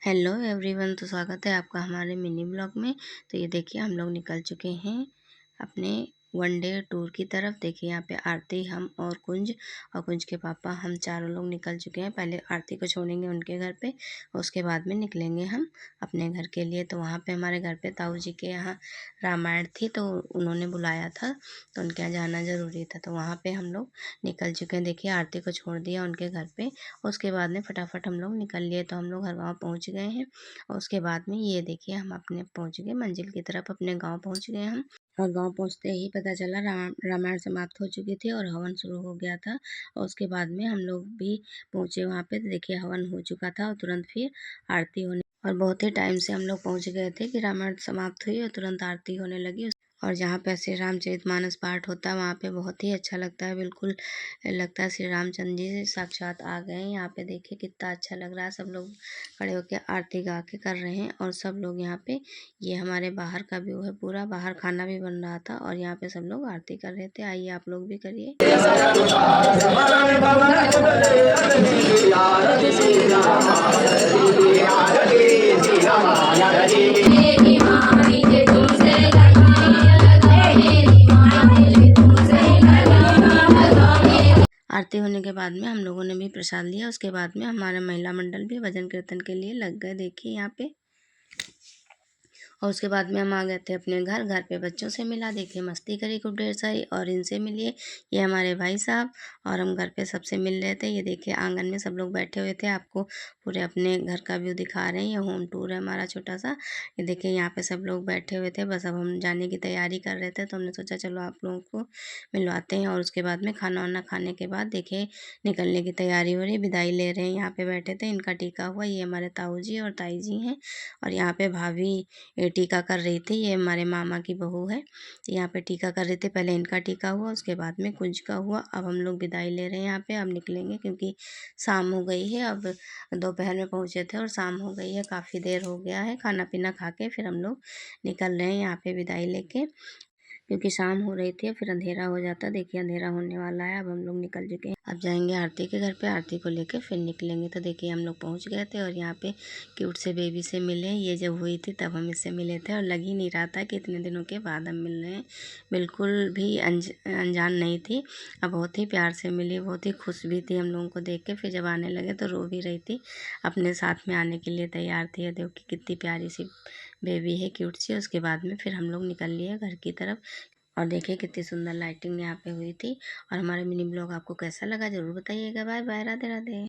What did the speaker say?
Hello everyone, तो स्वागत है आपका हमारे मिनी ब्लॉग में। तो ये देखिए हम लोग निकल चुके हैं अपने वन डे टूर की तरफ। देखिए यहाँ पे आरती, हम और कुंज के पापा, हम चारों लोग निकल चुके हैं। पहले आरती को छोड़ेंगे उनके घर पे, उसके बाद में निकलेंगे हम अपने घर के लिए। तो वहाँ पे हमारे घर पे ताऊ जी के यहाँ रामायण थी, तो उन्होंने बुलाया था, तो उनके यहाँ जाना ज़रूरी था, तो वहाँ पे हम लोग निकल चुके हैं। देखिए आरती को छोड़ दिया उनके घर पे, उसके बाद में फटाफट हम लोग निकल लिए। तो हम लोग हर गाँव पहुँच गए हैं, और उसके बाद में ये देखिए हम अपने पहुँच गए मंजिल की तरफ, अपने गाँव पहुँच गए हम। और गाँव पहुँचते ही पता चला रामायण समाप्त हो चुकी थी और हवन शुरू हो गया था। और उसके बाद में हम लोग भी पहुँचे वहाँ पे, तो देखिए हवन हो चुका था और तुरंत फिर आरती होने, और बहुत ही टाइम से हम लोग पहुँच गए थे कि रामायण समाप्त हुई और तुरंत आरती होने लगी। और जहाँ पे श्री रामचरितमानस पाठ होता है वहाँ पे बहुत ही अच्छा लगता है, बिल्कुल लगता है श्री रामचंद्र जी साक्षात आ गए हैं। यहाँ पे देखिए कितना अच्छा लग रहा है, सब लोग खड़े होकर आरती गा के कर रहे हैं। और सब लोग यहाँ पे, ये हमारे बाहर का व्यू है, पूरा बाहर खाना भी बन रहा था और यहाँ पे सब लोग आरती कर रहे थे। आइए आप लोग भी करिए। आरती होने के बाद में हम लोगों ने भी प्रसाद लिया। उसके बाद में हमारा महिला मंडल भी भजन कीर्तन के लिए लग गए, देखिए यहाँ पे। और उसके बाद में हम आ गए थे अपने घर। घर पे बच्चों से मिला, देखिए मस्ती करी खूब ढेर सारी, और इनसे मिलिए, ये हमारे भाई साहब। और हम घर पे सबसे मिल रहे थे। ये देखिए आंगन में सब लोग बैठे हुए थे, आपको पूरे अपने घर का व्यू दिखा रहे हैं। ये होम टूर है हमारा छोटा सा। ये देखिए यहाँ पे सब लोग बैठे हुए थे, बस अब हम जाने की तैयारी कर रहे थे, तो हमने सोचा चलो आप लोगों को मिलवाते हैं। और उसके बाद में खाना वाना खाने के बाद देखिए निकलने की तैयारी हो रही, विदाई ले रहे हैं। यहाँ पे बैठे थे, इनका टीका हुआ, ये हमारे ताऊ जी और ताई जी हैं। और यहाँ पे भाभी ये टीका कर रही थी, ये हमारे मामा की बहू है, तो यहाँ पे टीका कर रहे थे। पहले इनका टीका हुआ, उसके बाद में कुंज का हुआ। अब हम लोग विदाई ले रहे हैं यहाँ पे, अब निकलेंगे क्योंकि शाम हो गई है। अब दोपहर में पहुँचे थे और शाम हो गई है, काफ़ी देर हो गया है। खाना पीना खा के फिर हम लोग निकल रहे हैं यहाँ पे विदाई लेके, क्योंकि शाम हो रही थी, फिर अंधेरा हो जाता। देखिए अंधेरा होने वाला है, अब हम लोग निकल चुके हैं। अब जाएंगे आरती के घर पे, आरती को लेके फिर निकलेंगे। तो देखिए हम लोग पहुंच गए थे और यहाँ पे क्यूट से बेबी से मिले। ये जब हुई थी तब हम इससे मिले थे, और लग ही नहीं रहा था कि इतने दिनों के बाद हम मिल रहे हैं। बिल्कुल भी अनजान नहीं थी, अब बहुत ही प्यार से मिली, बहुत ही खुश भी थी हम लोगों को देख के। फिर जब आने लगे तो रो भी रही थी, अपने साथ में आने के लिए तैयार थी। देखो कि कितनी प्यारी सी बेबी है, क्यूट सी। उसके बाद में फिर हम लोग निकल लिए घर की तरफ। और देखिए कितनी सुंदर लाइटिंग यहाँ पे हुई थी। और हमारा मिनी ब्लॉग आपको कैसा लगा ज़रूर बताइएगा। Bye bye, Radhe Radhe.